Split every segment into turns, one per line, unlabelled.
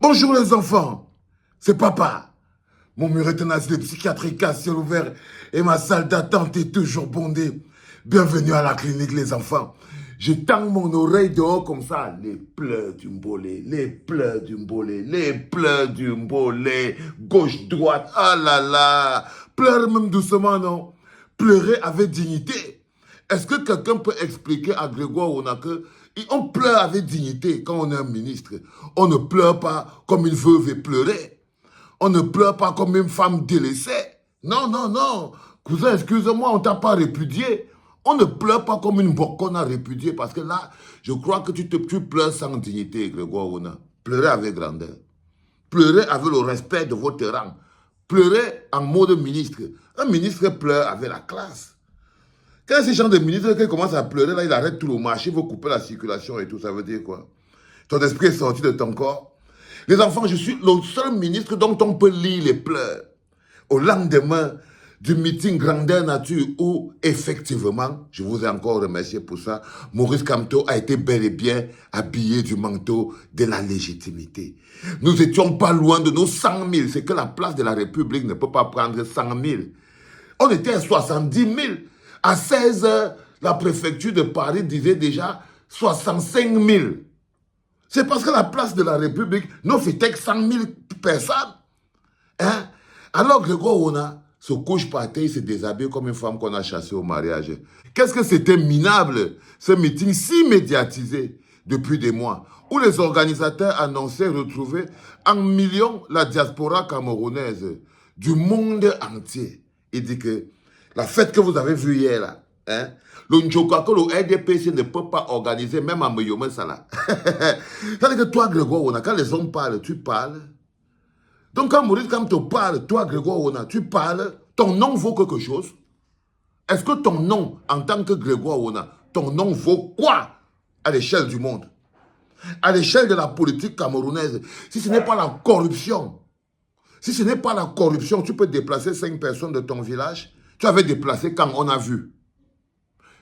Bonjour les enfants, c'est papa. Mon mur est un asile psychiatrique à ciel ouvert et ma salle d'attente est toujours bondée. Bienvenue à la clinique les enfants. Je tends mon oreille dehors comme ça. Les pleurs du mbolé, les pleurs du mbolé, les pleurs du mbolé. Gauche, droite, ah là là. Pleure même doucement, non? Pleurer avec dignité. Est-ce que quelqu'un peut expliquer à Grégoire Onake, on pleure avec dignité quand on est un ministre. On ne pleure pas comme une veuve et pleurer. On ne pleure pas comme une femme délaissée. Non, non, non. Cousin, excuse-moi, on ne t'a pas répudié. On ne pleure pas comme une boque qu'on a répudiée parce que là, je crois que tu pleures sans dignité, Grégoire Ona. Pleurez avec grandeur. Pleurez avec le respect de votre rang. Pleurez en mode ministre. Un ministre pleure avec la classe. Quand ces gens de ministres qui commencent à pleurer, là, il arrête tout le marché, il faut couper la circulation et tout. Ça veut dire quoi? Ton esprit est sorti de ton corps. Les enfants, je suis le seul ministre dont on peut lire les pleurs. Au lendemain du meeting Grandeur Nature où, effectivement, je vous ai encore remercié pour ça, Maurice Kamto a été bel et bien habillé du manteau de la légitimité. Nous n'étions pas loin de nos 100 000. C'est que la place de la République ne peut pas prendre 100 000. On était à 70 000. À 16 heures, la préfecture de Paris disait déjà 65 000. C'est parce que la place de la République ne fait que 100 000 personnes. Hein? Alors Grégoire Ona se couche par terre, il se déshabille comme une femme qu'on a chassée au mariage. Qu'est-ce que c'était minable, ce meeting si médiatisé depuis des mois, où les organisateurs annonçaient retrouver en millions la diaspora camerounaise du monde entier. Il dit que la fête que vous avez vue hier, là, hein, le Njoka que le RDPC ne peut pas organiser, même à Meyome Sala. C'est-à-dire que toi, Grégoire Ona, quand les hommes parlent, tu parles. Donc quand Maurice Kamto parle, toi, Grégoire Ona, tu parles, ton nom vaut quelque chose. Est-ce que ton nom, en tant que Grégoire Ona, ton nom vaut quoi à l'échelle du monde? À l'échelle de la politique camerounaise, si ce n'est pas la corruption, si ce n'est pas la corruption, tu peux déplacer 5 personnes de ton village. Tu avais déplacé quand on a vu.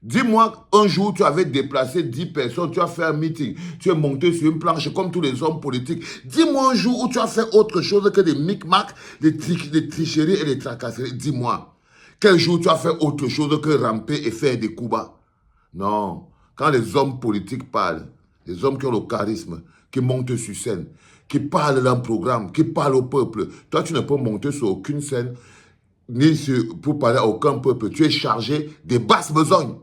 Dis-moi, un jour, tu avais déplacé 10 personnes, tu as fait un meeting, tu es monté sur une planche comme tous les hommes politiques. Dis-moi un jour où tu as fait autre chose que des micmacs, des tricheries et des tracasseries. Dis-moi, quel jour tu as fait autre chose que ramper et faire des coups bas? Non. Quand les hommes politiques parlent, les hommes qui ont le charisme, qui montent sur scène, qui parlent d'un programme, qui parlent au peuple, toi, tu ne peux monter sur aucune scène, ni pour parler à aucun peuple. Tu es chargé des basses besognes.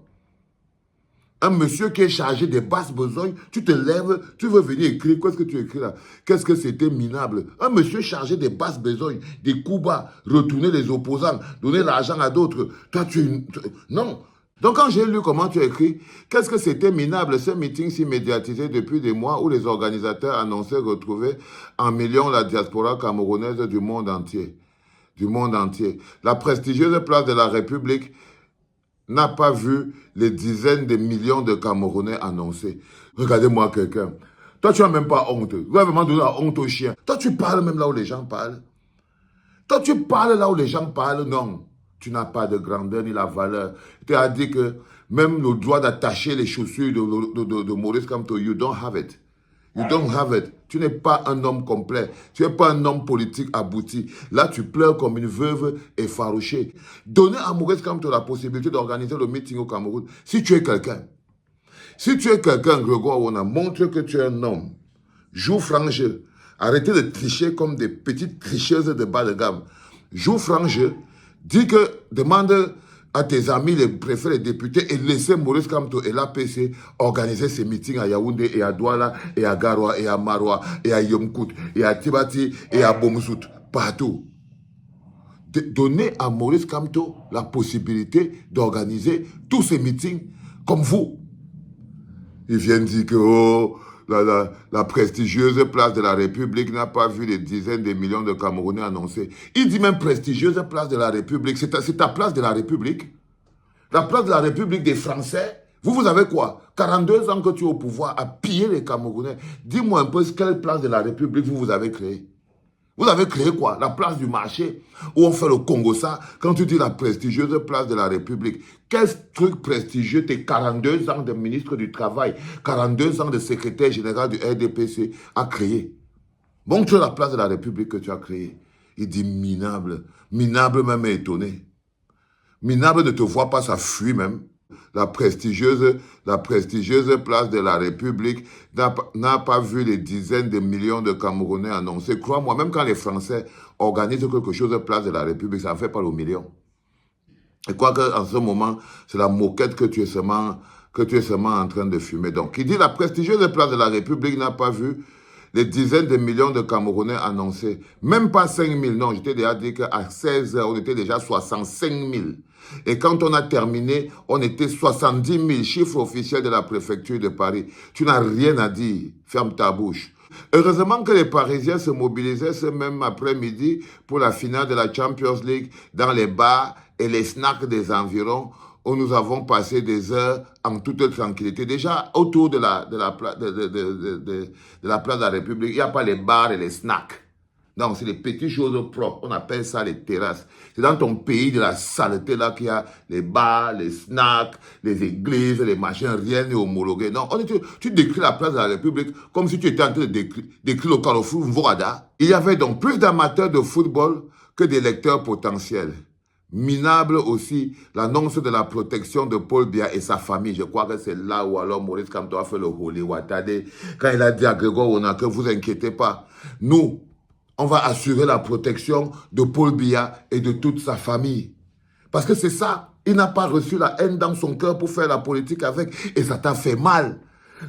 Un monsieur qui est chargé des basses besognes, tu te lèves, tu veux venir écrire, qu'est-ce que tu écris là? Qu'est-ce que c'était minable? Un monsieur chargé des basses besognes, des coups bas, retourner les opposants, donner l'argent à d'autres. Toi, non. Donc quand j'ai lu comment tu écris, qu'est-ce que c'était minable, ce meeting si médiatisé depuis des mois où les organisateurs annonçaient retrouver en millions la diaspora camerounaise du monde entier. Du monde entier. La prestigieuse place de la République n'a pas vu les dizaines de millions de Camerounais annoncés. Regardez-moi quelqu'un. Toi, tu n'as même pas honte. Vous avez vraiment donné la honte aux chiens. Toi, tu parles même là où les gens parlent. Toi, tu parles là où les gens parlent. Non, tu n'as pas de grandeur ni la valeur. Tu as dit que même le droit d'attacher les chaussures de Maurice Kamto, you don't have it. You don't have it. Tu n'es pas un homme complet. Tu n'es pas un homme politique abouti. Là, tu pleures comme une veuve effarouchée. Donnez à Maurice Kamto la possibilité d'organiser le meeting au Cameroun. Si tu es quelqu'un, Grégoire Ona, montre que tu es un homme. Joue franc jeu. Arrêtez de tricher comme des petites tricheuses de bas de gamme. Joue franc jeu. Dis que, demande à tes amis, les préfets, les députés, et laissez Maurice Kamto et l'APC organiser ces meetings à Yaoundé, et à Douala, et à Garoua, et à Maroua, et à Yomkout, et à Tibati, et à Bomzout, partout. Donnez à Maurice Kamto la possibilité d'organiser tous ces meetings comme vous. Ils viennent dire que la prestigieuse place de la République n'a pas vu les dizaines de millions de Camerounais annoncés. Il dit même prestigieuse place de la République. C'est ta place de la République. La place de la République des Français. Vous avez quoi? 42 ans que tu es au pouvoir à piller les Camerounais. Dis-moi un peu quelle place de la République vous avez créée. Vous avez créé quoi? La place du marché où on fait le Congo ça. Quand tu dis la prestigieuse place de la République, quel truc prestigieux tes 42 ans de ministre du Travail, 42 ans de secrétaire général du RDPC a créé? Montre la place de la République que tu as créée. Il dit minable. Minable même est étonné. Minable ne te voit pas, ça fuit même. La prestigieuse place de la République n'a pas vu les dizaines de millions de Camerounais annoncés. Crois-moi, même quand les Français organisent quelque chose de place de la République, ça ne fait pas le million. Et quoi qu'en ce moment, c'est la moquette que tu es seulement en train de fumer. Donc, il dit la prestigieuse place de la République n'a pas vu les dizaines de millions de Camerounais annoncés. Même pas 5 000. Non, je t'ai déjà dit qu'à 16 heures, on était déjà 65 000. Et quand on a terminé, on était 70 000, chiffre officiel de la préfecture de Paris. Tu n'as rien à dire. Ferme ta bouche. Heureusement que les Parisiens se mobilisaient ce même après-midi pour la finale de la Champions League dans les bars et les snacks des environs où nous avons passé des heures en toute tranquillité. Déjà, autour de la place de la République, il n'y a pas les bars et les snacks. Non, c'est les petites choses propres. On appelle ça les terrasses. C'est dans ton pays de la saleté là qu'il y a les bars, les snacks, les églises, les machins, rien n'est homologué. Non, tu décris la place de la République comme si tu étais en train de décrire le Carrefour Mvorada. Il y avait donc plus d'amateurs de football que d'électeurs potentiels. Minable aussi l'annonce de la protection de Paul Biya et sa famille. Je crois que c'est là où alors Maurice Kamto a fait le Holy Watade quand il a dit à Grégoire Ona que vous inquiétez pas. Nous, on va assurer la protection de Paul Biya et de toute sa famille. Parce que c'est ça, il n'a pas reçu la haine dans son cœur pour faire la politique avec. Et ça t'a fait mal.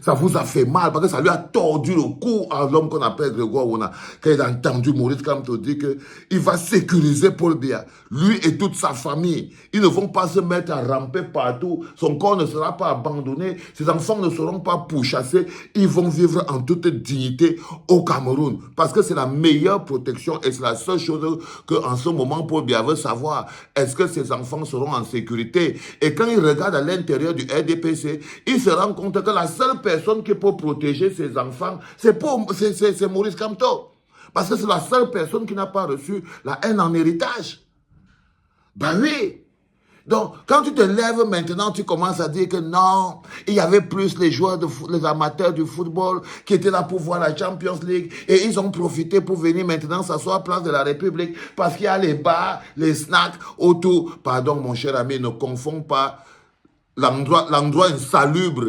Ça vous a fait mal parce que ça lui a tordu le cou à l'homme qu'on appelle Grégoire Ona. Quand il a entendu Maurice Kamto dire qu'il va sécuriser Paul Biya, lui et toute sa famille. Ils ne vont pas se mettre à ramper partout. Son corps ne sera pas abandonné. Ses enfants ne seront pas pourchassés. Ils vont vivre en toute dignité au Cameroun. Parce que c'est la meilleure protection et c'est la seule chose qu'en ce moment Paul Biya veut savoir. Est-ce que ses enfants seront en sécurité? Et quand il regarde à l'intérieur du RDPC, il se rend compte que la seule personne qui peut protéger ses enfants, c'est Maurice Kamto. Parce que c'est la seule personne qui n'a pas reçu la haine en héritage. Ben oui. Donc, quand tu te lèves maintenant, tu commences à dire que non, il y avait plus les joueurs, les amateurs du football qui étaient là pour voir la Champions League et ils ont profité pour venir maintenant s'asseoir à Place de la République parce qu'il y a les bars, les snacks autour. Pardon, mon cher ami, ne confonds pas l'endroit insalubre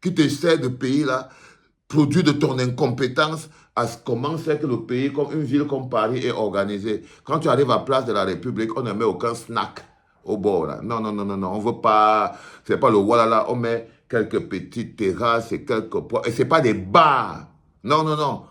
qui te sert de pays là, produit de ton incompétence à comment c'est que le pays, comme une ville comme Paris est organisée. Quand tu arrives à Place de la République, on ne met aucun snack au bord là. Non, on veut pas, c'est pas le voilà, on met quelques petites terrasses et quelques poids. Et c'est pas des bars. Non,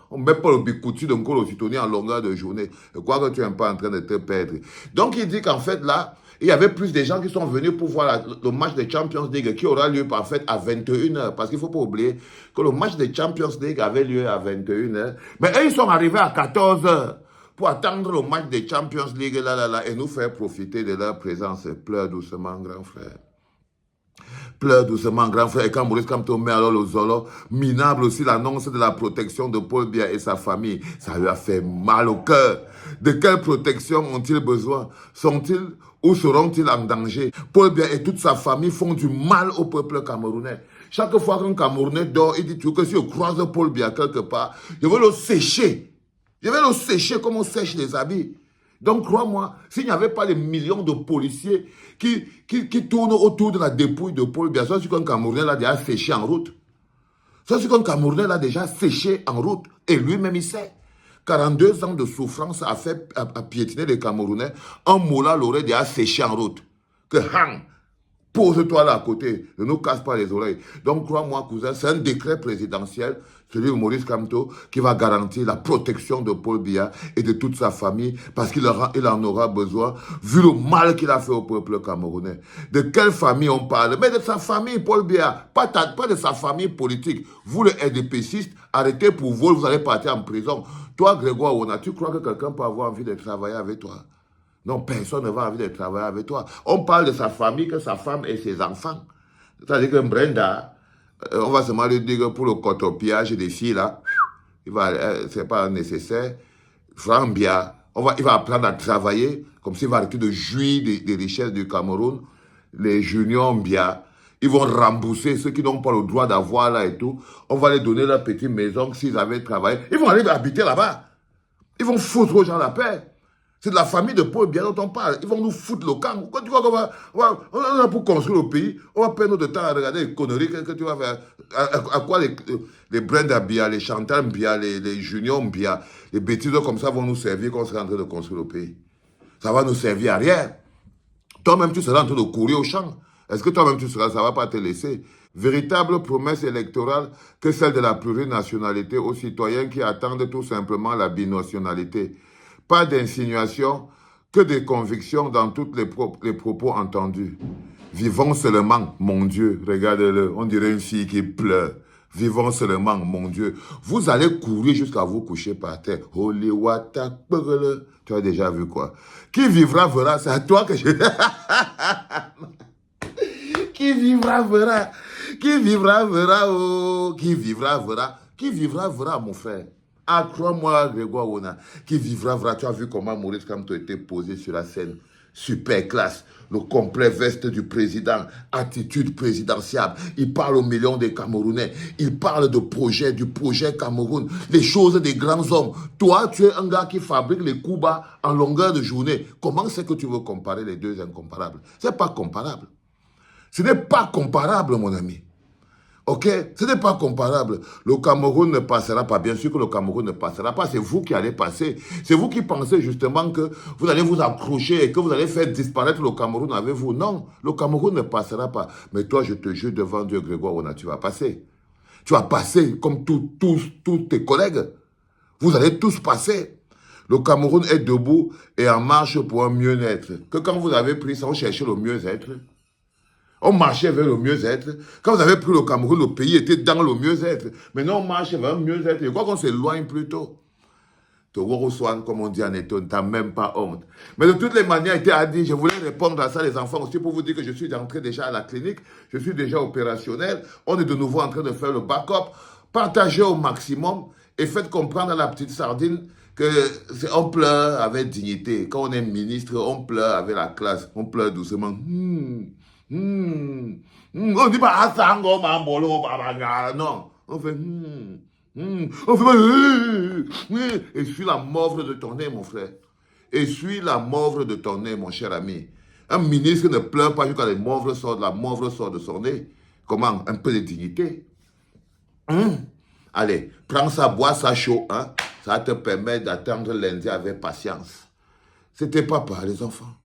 on ne met pas le bicoutu de Nkolo Sitoni en longueur de journée. Je crois que tu es un peu en train de te perdre. Donc il dit qu'en fait là, il y avait plus de gens qui sont venus pour voir le match de Champions League qui aura lieu en fait à 21h. Parce qu'il ne faut pas oublier que le match de Champions League avait lieu à 21h. Mais eux, ils sont arrivés à 14h pour attendre le match de Champions League et nous faire profiter de leur présence. Pleure doucement, grand frère. Pleure doucement, grand frère. Et quand Maurice Kamto met alors le Zolo, minable aussi l'annonce de la protection de Paul Biya et sa famille. Ça lui a fait mal au cœur. De quelle protection ont-ils besoin? Sont-ils ou seront-ils en danger? Paul Biya et toute sa famille font du mal au peuple camerounais. Chaque fois qu'un Camerounais dort, il dit toujours que si je croise Paul Biya quelque part, je vais le sécher. Je vais le sécher comme on sèche les habits. Donc, crois-moi, s'il n'y avait pas les millions de policiers qui tournent autour de la dépouille de Paul Biya, c'est qu'un Camerounais l'a déjà séché en route. C'est qu'un Camerounais l'a déjà séché en route. Et lui-même, il sait. 42 ans de souffrance a piétiner les Camerounais. Un moula l'aurait déjà séché en route. Que hang, pose-toi là à côté, ne nous casse pas les oreilles. Donc, crois-moi, cousin, c'est un décret présidentiel, celui de Maurice Kamto, qui va garantir la protection de Paul Biya et de toute sa famille, parce qu'il en aura besoin, vu le mal qu'il a fait au peuple camerounais. De quelle famille on parle? Mais de sa famille, Paul Biya, pas de sa famille politique. Vous, les RDPCistes, arrêtez pour vol, vous allez partir en prison. Toi, Grégoire Ona, tu crois que quelqu'un peut avoir envie de travailler avec toi? Non, personne ne va envie de travailler avec toi. On parle de sa famille, que sa femme et ses enfants. C'est-à-dire que Brenda, on va seulement lui dire que pour le cotopiage des filles, là, c'est pas nécessaire. Franck Biya, il va apprendre à travailler, comme s'il va arrêter de jouir des richesses du Cameroun. Les juniors Biya, Ils vont rembourser ceux qui n'ont pas le droit d'avoir là et tout. On va les donner leur petite maison s'ils avaient travaillé. Ils vont aller habiter là-bas. Ils vont foutre aux gens la paix. C'est de la famille de Paul Biya dont on parle. Ils vont nous foutre le camp. Quand tu vois on a pour construire le pays, on va perdre notre temps à regarder les conneries que tu vas faire. À quoi les Brenda Biya, les Chantal Biya, les Junior Biya, les bêtises comme ça vont nous servir quand on sera en train de construire le pays. Ça va nous servir à rien. Toi-même, tu seras en train de courir au champ. Est-ce que toi-même, ça ne va pas te laisser? Véritable promesse électorale que celle de la plurinationalité aux citoyens qui attendent tout simplement la binationalité. Pas d'insinuation, que des convictions dans tous les propos entendus. Vivons seulement, mon Dieu, regardez-le, on dirait une fille qui pleure. Vivons seulement, mon Dieu. Vous allez courir jusqu'à vous coucher par terre. Holy wata, tu as déjà vu quoi? Qui vivra verra, c'est à toi que je... Qui vivra verra. Qui vivra verra, oh. Qui vivra verra. Qui vivra verra, mon frère. Ah, crois-moi, Grégoire Ona, qui vivra verra. Tu as vu comment Maurice Kamto était posé sur la scène. Super classe. Le complet veste du président. Attitude présidentielle. Il parle aux millions de Camerounais. Il parle de projet, du projet Cameroun. Les choses des grands hommes. Toi, tu es un gars qui fabrique les coups bas en longueur de journée. Comment c'est que tu veux comparer les deux incomparables? C'est pas comparable. Ce n'est pas comparable, mon ami. Ok? Ce n'est pas comparable. Le Cameroun ne passera pas. Bien sûr que le Cameroun ne passera pas. C'est vous qui allez passer. C'est vous qui pensez justement que vous allez vous accrocher et que vous allez faire disparaître le Cameroun avec vous. Non, le Cameroun ne passera pas. Mais toi, je te jure devant Dieu, Grégoire Ona, tu vas passer. Tu vas passer comme tous tes collègues. Vous allez tous passer. Le Cameroun est debout et en marche pour un mieux-être. Que quand vous avez pris ça, on cherchait le mieux-être. On marchait vers le mieux-être. Quand vous avez pris le Cameroun, le pays était dans le mieux-être. Maintenant, on marche vers le mieux-être. Je crois qu'on s'éloigne plutôt. Swan, comme on dit en Eton, t'as même pas honte. Mais de toutes les manières, il était dit, je voulais répondre à ça, les enfants, aussi pour vous dire que je suis entré déjà à la clinique, je suis déjà opérationnel, on est de nouveau en train de faire le backup. Partagez au maximum et faites comprendre à la petite sardine que on pleure avec dignité. Quand on est ministre, on pleure avec la classe, on pleure doucement. On dit pas Asango Mambolo Babaga. Non. On fait on fait essuie la morve de ton nez, mon frère. Essuie la morve de ton nez, mon cher ami. Un ministre ne pleure pas jusqu'à la morve sort de son nez. Comment? Un peu de dignité. Allez, prends ça, bois ça chaud. Hein? Ça te permet d'attendre lundi avec patience. C'était papa, les enfants.